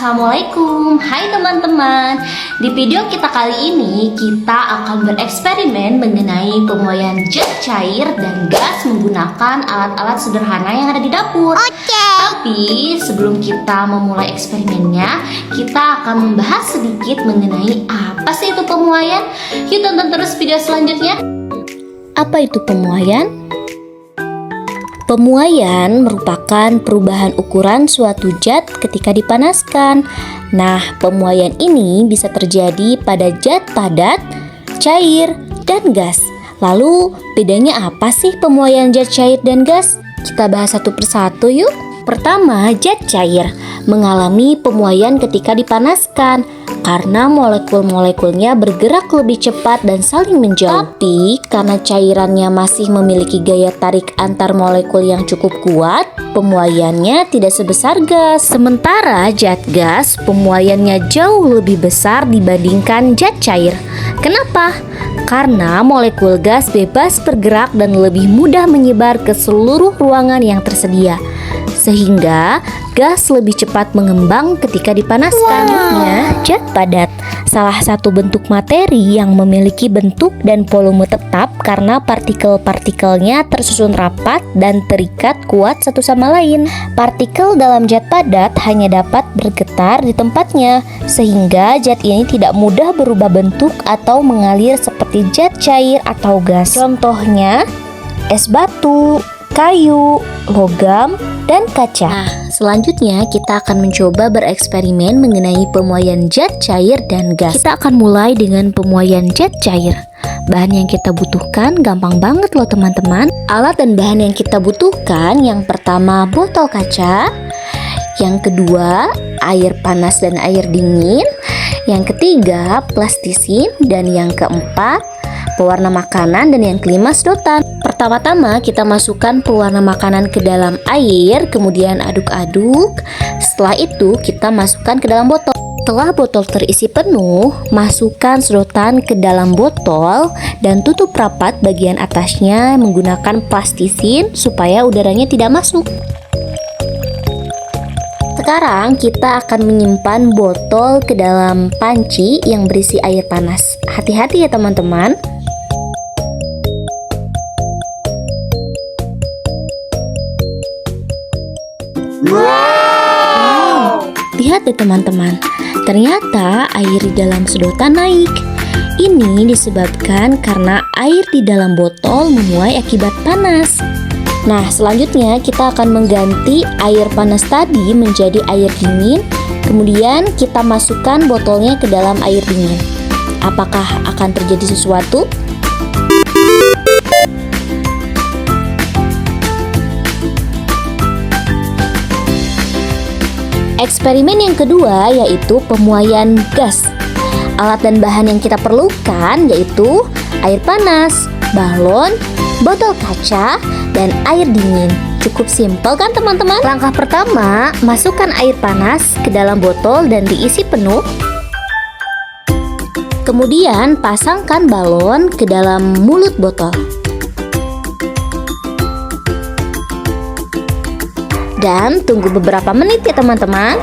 Assalamualaikum, hai teman-teman. Di video kita kali ini kita akan bereksperimen mengenai pemuaian zat cair dan gas menggunakan alat-alat sederhana yang ada di dapur. Tapi sebelum kita memulai eksperimennya, kita akan membahas sedikit mengenai apa sih itu pemuaian. Yuk tonton terus video selanjutnya. Apa itu pemuaian? Pemuaian merupakan perubahan ukuran suatu zat ketika dipanaskan. Nah, pemuaian ini bisa terjadi pada zat padat, cair, dan gas. Lalu, bedanya apa sih pemuaian zat cair dan gas? Kita bahas satu persatu yuk. Pertama, zat cair mengalami pemuaian ketika dipanaskan karena molekul-molekulnya bergerak lebih cepat dan saling menjauh. Tapi karena cairannya masih memiliki gaya tarik antar molekul yang cukup kuat, pemuaiannya tidak sebesar gas. Sementara zat gas pemuaiannya jauh lebih besar dibandingkan zat cair. Kenapa? Karena molekul gas bebas bergerak dan lebih mudah menyebar ke seluruh ruangan yang tersedia, sehingga gas lebih cepat mengembang ketika dipanaskan. Selanjutnya, zat padat, salah satu bentuk materi yang memiliki bentuk dan volume tetap karena partikel-partikelnya tersusun rapat dan terikat kuat satu sama lain. Partikel dalam zat padat hanya dapat bergetar di tempatnya, sehingga zat ini tidak mudah berubah bentuk atau mengalir seperti zat cair atau gas. Contohnya, es batu, kayu, logam, dan kaca. Nah, selanjutnya kita akan mencoba bereksperimen mengenai pemuaian zat cair dan gas. Kita akan mulai dengan pemuaian zat cair. Bahan yang kita butuhkan gampang banget loh teman-teman. Alat dan bahan yang kita butuhkan, yang pertama botol kaca, yang kedua air panas dan air dingin, yang ketiga plastisin, dan yang keempat pewarna makanan, dan yang kelima sedotan. Pertama-tama kita masukkan pewarna makanan ke dalam air, kemudian aduk-aduk. Setelah itu kita masukkan ke dalam botol. Setelah botol terisi penuh, masukkan sedotan ke dalam botol dan tutup rapat bagian atasnya menggunakan plastisin supaya udaranya tidak masuk. Sekarang kita akan menyimpan botol ke dalam panci yang berisi air panas. Hati-hati ya teman-teman. Wow! Lihat deh teman-teman, ternyata air di dalam sedotan naik. Ini disebabkan karena air di dalam botol menuai akibat panas. Nah, selanjutnya kita akan mengganti air panas tadi menjadi air dingin. Kemudian kita masukkan botolnya ke dalam air dingin. Apakah akan terjadi sesuatu? Eksperimen yang kedua yaitu pemuaian gas. Alat dan bahan yang kita perlukan yaitu air panas, balon, botol kaca, dan air dingin. Cukup simpel kan teman-teman? Langkah pertama, masukkan air panas ke dalam botol dan diisi penuh. Kemudian pasangkan balon ke dalam mulut botol. Dan tunggu beberapa menit ya teman-teman.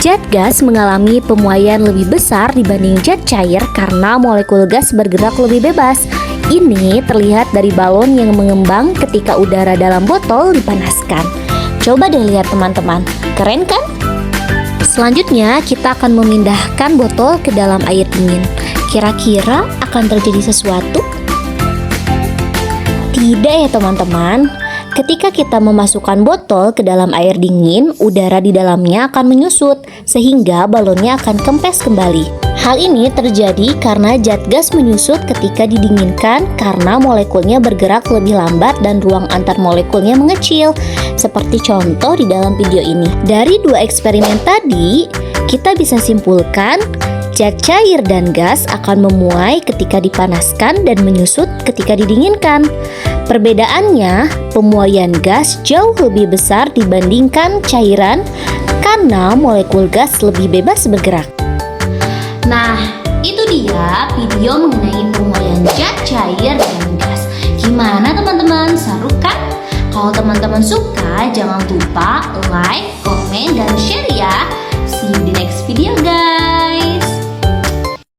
Zat gas mengalami pemuaian lebih besar dibanding zat cair karena molekul gas bergerak lebih bebas. Ini terlihat dari balon yang mengembang ketika udara dalam botol dipanaskan. Coba deh lihat teman-teman, keren kan? Selanjutnya kita akan memindahkan botol ke dalam air dingin. Kira-kira akan terjadi sesuatu? Tidak ya teman-teman. Ketika kita memasukkan botol ke dalam air dingin, udara di dalamnya akan menyusut sehingga balonnya akan kempes kembali. Hal ini terjadi karena zat gas menyusut ketika didinginkan karena molekulnya bergerak lebih lambat dan ruang antar molekulnya mengecil, seperti contoh di dalam video ini. Dari dua eksperimen tadi, kita bisa simpulkan zat cair dan gas akan memuai ketika dipanaskan dan menyusut ketika didinginkan. Perbedaannya, pemuaian gas jauh lebih besar dibandingkan cairan karena molekul gas lebih bebas bergerak. Nah, itu dia video mengenai pemuaian zat cair dan gas. Gimana teman-teman? Seru kan? Kalau teman-teman suka, jangan lupa like, komen, dan share ya. See you di next video guys.